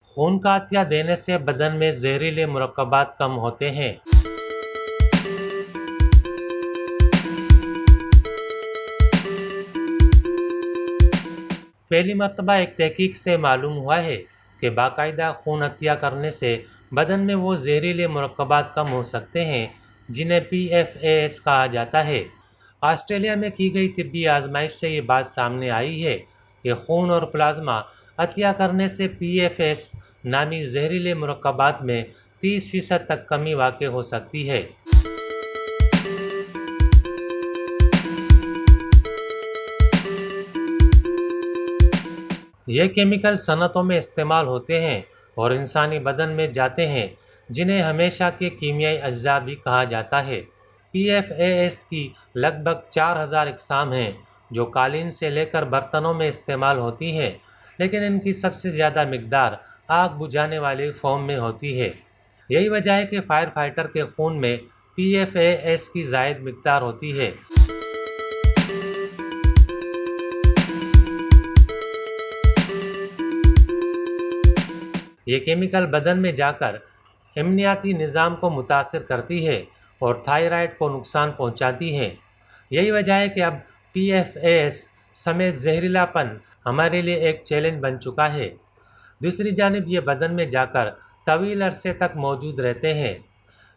خون کا عطیہ دینے سے بدن میں زہریلے مرکبات کم ہوتے ہیں۔ پہلی مرتبہ ایک تحقیق سے معلوم ہوا ہے کہ باقاعدہ خون عطیہ کرنے سے بدن میں وہ زہریلے مرکبات کم ہو سکتے ہیں جنہیں PFAS کہا جاتا ہے۔ آسٹریلیا میں کی گئی طبی آزمائش سے یہ بات سامنے آئی ہے کہ خون اور پلازما عطیہ کرنے سے PFAS نامی زہریلے مرکبات میں 30% تک کمی واقع ہو سکتی ہے۔ یہ کیمیکل صنعتوں میں استعمال ہوتے ہیں اور انسانی بدن میں جاتے ہیں، جنہیں ہمیشہ کے کیمیائی اجزاء بھی کہا جاتا ہے۔ PFAS کی لگ بھگ 4000 اقسام ہیں جو قالین سے لے کر برتنوں میں استعمال ہوتی ہیں، لیکن ان کی سب سے زیادہ مقدار آگ بجھانے والے فوم میں ہوتی ہے۔ یہی وجہ ہے کہ فائر فائٹر کے خون میں PFAS کی زائد مقدار ہوتی ہے۔ یہ کیمیکل بدن میں جا کر امنیاتی نظام کو متاثر کرتی ہے اور تھائرائیڈ کو نقصان پہنچاتی ہے۔ یہی وجہ ہے کہ اب PFAS سمیت زہریلا پن ہمارے لیے ایک چیلنج بن چکا ہے۔ دوسری جانب یہ بدن میں جا کر طویل عرصے تک موجود رہتے ہیں۔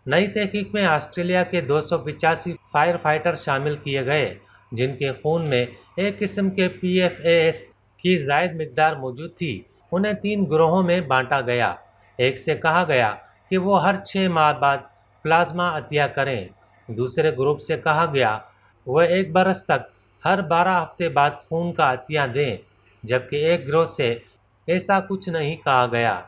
نئی تحقیق میں آسٹریلیا کے 285 فائر فائٹر شامل کیے گئے جن کے خون میں ایک قسم کے PFAS کی زائد مقدار موجود تھی۔ انہیں 3 گروہوں میں بانٹا گیا۔ ایک سے کہا گیا کہ وہ ہر 6 ماہ بعد پلازما عطیہ کریں۔ دوسرے گروپ سے کہا گیا وہ 1 برس تک ہر 12 ہفتے بعد خون کا عطیہ دیں، جبکہ ایک گروہ سے ایسا کچھ نہیں کہا گیا۔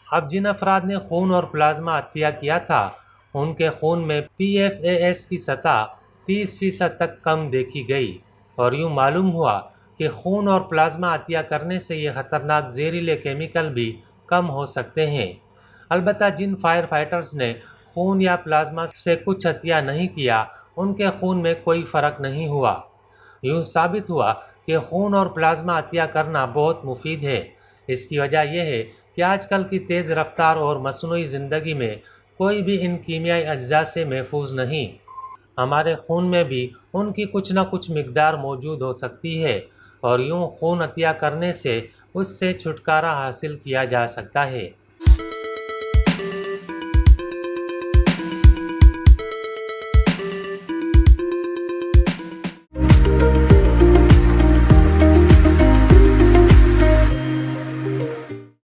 اب جن افراد نے خون اور پلازما عطیہ کیا تھا ان کے خون میں PFAS کی سطح 30% تک کم دیکھی گئی، اور یوں معلوم ہوا کہ خون اور پلازما عطیہ کرنے سے یہ خطرناک زہریلے کیمیکل بھی کم ہو سکتے ہیں۔ البتہ جن فائر فائٹرز نے خون یا پلازما سے کچھ عطیہ نہیں کیا ان کے خون میں کوئی فرق نہیں ہوا۔ یوں ثابت ہوا کہ خون اور پلازما عطیہ کرنا بہت مفید ہے۔ اس کی وجہ یہ ہے کہ آج کل کی تیز رفتار اور مصنوعی زندگی میں کوئی بھی ان کیمیائی اجزاء سے محفوظ نہیں۔ ہمارے خون میں بھی ان کی کچھ نہ کچھ مقدار موجود ہو سکتی ہے، اور یوں خون عطیہ کرنے سے اس سے چھٹکارا حاصل کیا جا سکتا ہے۔